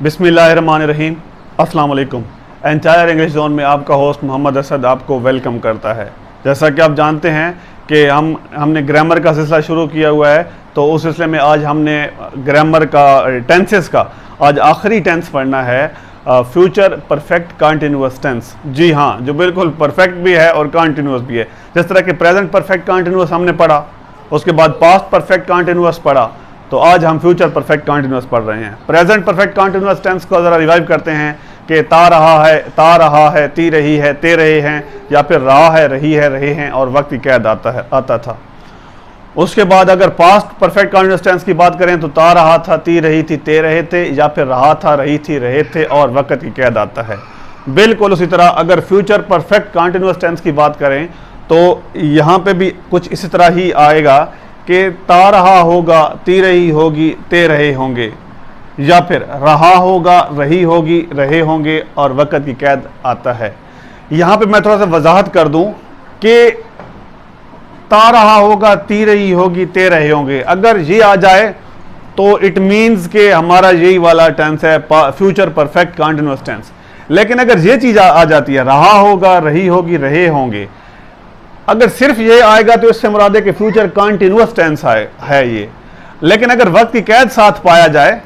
बिस्मिल्लाहिर्रहमानिर्रहीम। अस्सलाम वालेकुम। एंटायर इंग्लिश जोन में आपका होस्ट मोहम्मद असद आपको वेलकम करता है। जैसा कि आप जानते हैं कि हमने ग्रामर का सिलसिला शुरू किया हुआ है, तो उस सिलसिले में आज हमने ग्रामर का टेंसेस का आज आखिरी टेंस पढ़ना है, फ्यूचर परफेक्ट कंटिन्यूअस टेंस। जी हाँ, जो बिल्कुल परफेक्ट भी है और कंटिन्यूअस भी है। जिस तरह कि प्रेजेंट परफेक्ट कंटिन्यूअस हमने पढ़ा, उसके बाद पास्ट परफेक्ट कंटिन्यूअस पढ़ा, तो आज हम फ्यूचर परफेक्ट कंटिन्यूअस पढ़ रहे हैं। प्रेजेंट परफेक्ट कंटिन्यूअस टेंस को ज़रा रिवाइव करते हैं कि ता रहा है, ती रही है, ते रहे हैं, या फिर रहा है, रहे हैं और वक्त की कैद आता था। उसके बाद अगर पास्ट परफेक्ट कंटिन्यूअस टेंस की बात करें तो ता रहा था, ती रही थी, ते रहे थे, या फिर रहा था, रही थी, रहे थे और वक्त की कैद आता है। बिल्कुल उसी तरह अगर फ्यूचर परफेक्ट कंटिन्यूअस टेंस की बात करें तो यहाँ पे भी कुछ इसी तरह ही आएगा कि ता रहा होगा, ती रही होगी, ते रहे होंगे, या फिर रहा होगा, रही होगी, रहे होंगे और वक्त की कैद आता है। यहाँ पे मैं थोड़ा सा वजाहत कर दूं कि ता रहा होगा, ती रही होगी, ते रहे होंगे, अगर ये आ जाए तो इट मीन्स कि हमारा यही वाला टेंस है फ्यूचर परफेक्ट कंटिन्यूअस टेंस। लेकिन अगर ये चीज़ आ जाती है, रहा होगा, रही होगी, रहे होंगे, अगर सिर्फ ये आएगा तो इससे मुराद है कि फ्यूचर कंटिन्यूअस टेंस है ये। लेकिन अगर वक्त की कैद साथ पाया जाए,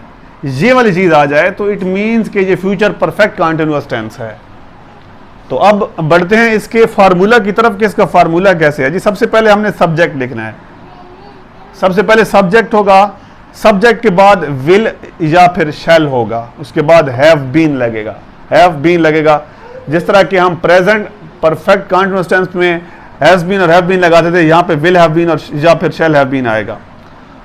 ये वाली चीज़ आ जाए, तो इट मीन्स कि ये फ्यूचर परफेक्ट कंटिन्यूअस टेंस है। तो अब बढ़ते हैं इसके फार्मूला की तरफ कि इसका फार्मूला कैसे है। जी सबसे पहले हमने सब्जेक्ट लिखना है। सबसे पहले सब्जेक्ट होगा, सब्जेक्ट के बाद विल या फिर शैल होगा, उसके बाद हैव बीन लगेगा। जिस तरह कि हम प्रेजेंट परफेक्ट कंटिन्यूअस टेंस में हैज बीन और हैव बीन लगाते थे, यहाँ पे विल हैव बीन और या फिर शैल हैव बीन आएगा।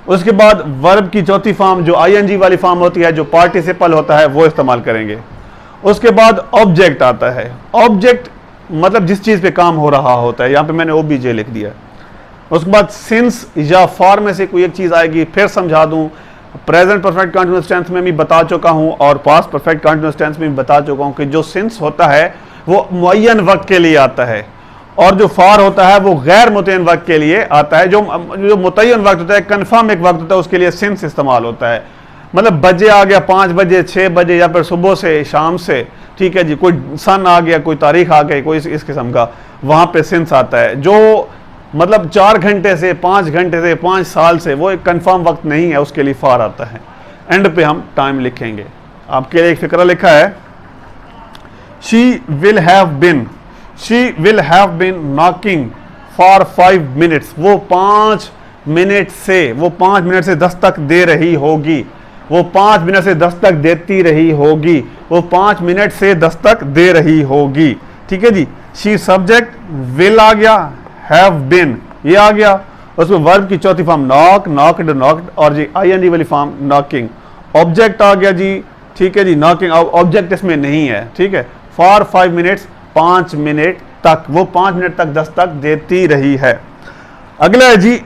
उसके बाद वर्ब की चौथी फॉर्म जो आईएनजी वाली फॉर्म होती है, जो पार्टिसिपल होता है, वो इस्तेमाल करेंगे। उसके बाद ऑब्जेक्ट आता है। ऑब्जेक्ट मतलब जिस चीज़ पे काम हो रहा होता है, यहाँ पे मैंने ओबीजे लिख दिया। उसके बाद सिंस या फॉर में से कोई एक चीज़ आएगी। फिर समझा दूँ, प्रेजेंट परफेक्ट कंटिन्यूअस टेंस में भी बता चुका हूँ और पास्ट परफेक्ट कंटिन्यूअस टेंस में भी बता चुका हूँ कि जो सिंस होता है वो मुअय्यन वक्त के लिए आता है, और जो फार होता है वो गैर मुतय्यन वक्त के लिए आता है। जो मुतय्यन वक्त होता है, कन्फर्म एक वक्त होता है, उसके लिए सिंस इस्तेमाल होता है। मतलब बजे आ गया 5 बजे, 6 बजे, या फिर सुबह से, शाम से, ठीक है जी, कोई सन आ गया, कोई तारीख आ गई, कोई इस किस्म का, वहाँ पे सिंस आता है। जो मतलब 4 घंटे से, 5 घंटे से, 5 साल से, वो एक कन्फर्म वक्त नहीं है, उसके लिए फार आता है। एंड पे हम टाइम लिखेंगे। आपके लिए एक फिक्रा लिखा है, she will have been knocking for 5 minutes. वो 5 मिनट से दस्तक दे रही होगी। वो 5 मिनट से दस्तक देती रही होगी। वो 5 मिनट से दस्तक दे रही होगी। ठीक है जी। शी सब्जेक्ट, विल आ गया, हैव बीन ये आ गया। उसमें वर्ब की चौथी फॉर्म नॉक, नॉक्ड, नॉक्ड, और जी आईएनजी वाली फॉर्म नॉकिंग। ऑब्जेक्ट आ गया जी, ठीक है जी, नॉकिंग ऑब्जेक्ट इसमें नहीं है, ठीक है। फॉर 5 मिनट्स 5 मिनट तक, वो 5 मिनट तक दस्तक देती रही है। अगला है जी,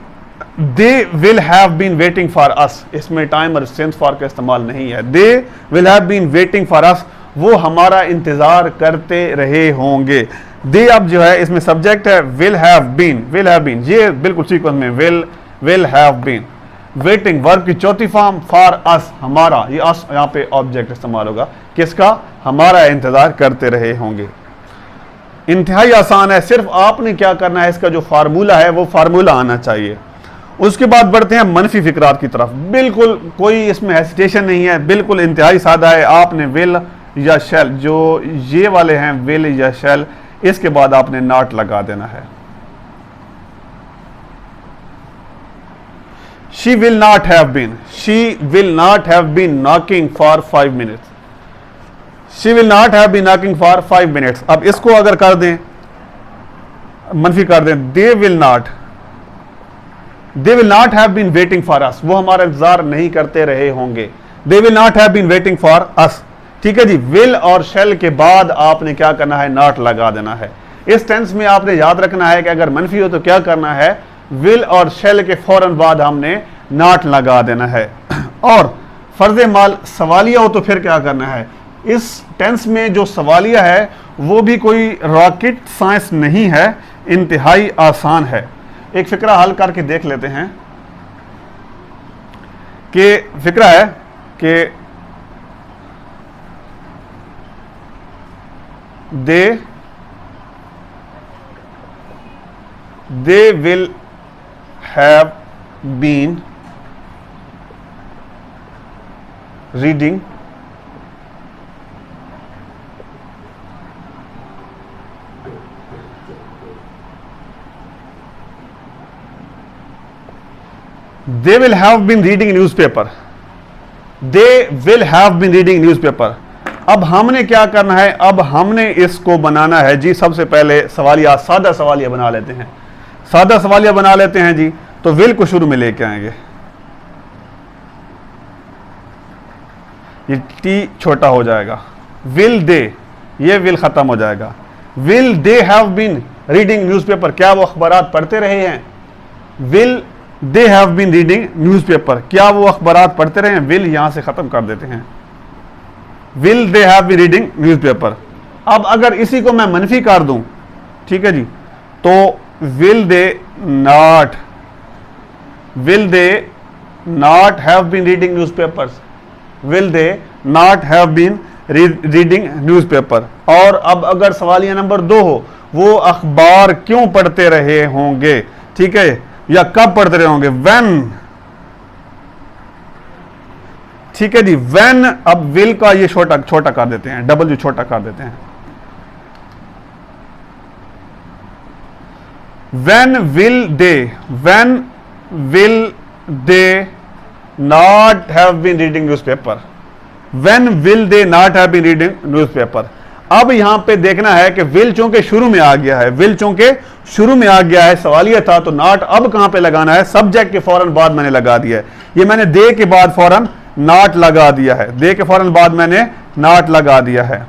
they will have been waiting for us. इसमें टाइम और सिंस फॉर का इस्तेमाल नहीं है। They will have been waiting for us, वो हमारा इंतजार करते रहे होंगे। दे अब जो है इसमें सब्जेक्ट है, विल हैव बीन, ये बिल्कुल सीक्वेंस में will have been. Waiting verb की चौथी फॉर्म, फॉर अस हमारा, ये अस यहाँ पे ऑब्जेक्ट इस्तेमाल होगा, किसका, हमारा इंतजार करते रहे होंगे। इंतहाई आसान है, सिर्फ आपने क्या करना है, इसका जो फार्मूला है वो फार्मूला आना चाहिए। उसके बाद बढ़ते हैं मनफी फिक्रात की तरफ। बिल्कुल कोई इसमें हेसिटेशन नहीं है, बिल्कुल इंतहाई सादा है। आपने विल या शैल, जो ये वाले हैं विल या शैल, इसके बाद आपने नॉट लगा देना है। She will not have been knocking for 5 minutes. She will not have been knocking for 5 minutes. अब इसको अगर कर दें, मनफी कर दें, they will not have been waiting for us, वो हमारा इंतजार नहीं करते रहे होंगे। They will not have been waiting for us, ठीक है जी। विल और शेल के बाद आपने क्या करना है, नॉट लगा देना है। इस टेंस में आपने याद रखना है कि अगर मनफी हो तो क्या करना है, विल और शेल के फौरन बाद हमने नॉट लगा देना है। और फर्ज माल सवालिया हो तो फिर क्या करना है। इस टेंस में जो सवालिया है वो भी कोई रॉकेट साइंस नहीं है, इंतहाई आसान है। एक फिक्रा हल करके देख लेते हैं कि फिक्रा है कि they will have been reading they will have been reading newspaper, they will have been reading newspaper। अब हमने क्या करना है, अब हमने इसको बनाना है जी। सबसे पहले सवालिया, सादा सवालिया बना लेते हैं, सादा सवालिया बना लेते हैं जी। तो विल को शुरू में लेके आएंगे, ये टी छोटा हो जाएगा, विल दे, ये विल खत्म हो जाएगा। Will they have been reading newspaper, क्या वो अखबारात पढ़ते रहे हैं? Will they have been reading newspaper, क्या वो अखबारात पढ़ते रहे हैं? विल यहां से खत्म कर देते हैं, will they have been reading newspaper. अब अगर इसी को मैं मनफी कर दूं, ठीक है जी, तो will they not have been reading newspapers, will they not have been reading newspaper. और अब अगर सवालिया नंबर 2 हो, वो अखबार क्यों पढ़ते रहे होंगे, ठीक है, या कब पढ़ते रहे होंगे? व्हेन, ठीक है जी, व्हेन। अब विल का ये छोटा कर देते हैं, डब्ल्यू छोटा कर देते हैं। When will they not have been reading newspaper, when will they not have been reading newspaper. अब यहां पे देखना है कि विल चूंकि शुरू में आ गया है, विल चूंकि शुरू में आ गया है, सवालिया था, तो नॉट अब कहां पे लगाना है? सब्जेक्ट के फौरन बाद मैंने लगा दिया है, ये मैंने दे के बाद फौरन नॉट लगा दिया है, दे के फौरन बाद मैंने नॉट लगा दिया है।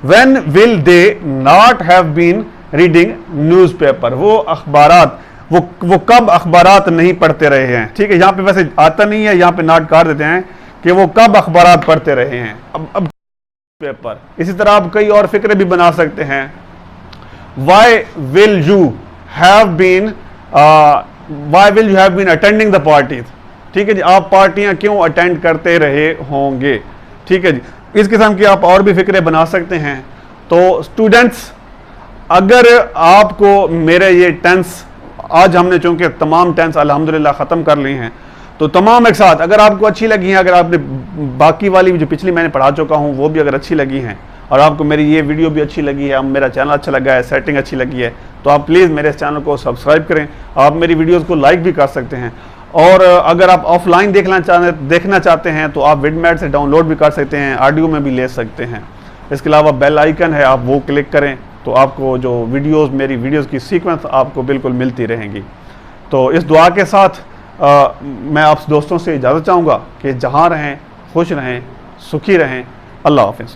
When will they not have been reading newspaper, वो अखबारात, वो कब अखबारात नहीं पढ़ते रहे हैं, ठीक है। यहां पे वैसे आता नहीं है, यहां पे नॉट कर देते हैं कि वो कब अखबारात पढ़ते रहे हैं। अब पेपर, इसी तरह आप कई और फिक्रे भी बना सकते हैं। Why will you have been attending the party, ठीक है जी, आप पार्टियां क्यों अटेंड करते रहे होंगे, ठीक है जी। इस किस्म की आप और भी फिक्रे बना सकते हैं। तो स्टूडेंट्स, अगर आपको मेरे ये टेंस, आज हमने चूंकि तमाम टेंस अल्हम्दुलिल्लाह ख़त्म कर लिए हैं, तो तमाम एक साथ अगर आपको अच्छी लगी हैं, अगर आपने बाकी वाली जो पिछली मैंने पढ़ा चुका हूँ वो भी अगर अच्छी लगी हैं, और आपको मेरी ये वीडियो भी अच्छी लगी है, मेरा चैनल अच्छा लगा है, सेटिंग अच्छी लगी है, तो आप प्लीज़ मेरे इस चैनल को सब्सक्राइब करें। आप मेरी वीडियोज़ को लाइक भी कर सकते हैं, और अगर आप ऑफलाइन देखना चाहते हैं तो आप विडमेट से डाउनलोड भी कर सकते हैं, ऑडियो में भी ले सकते हैं। इसके अलावा बेल आइकन है, आप वो क्लिक करें तो आपको जो मेरी वीडियोज़ की सीक्वेंस आपको बिल्कुल मिलती रहेंगी। तो इस दुआ के साथ मैं आप दोस्तों से इजाज़त चाहूँगा कि जहाँ रहें खुश रहें, सुखी रहें। अल्लाह हाफ़िज़।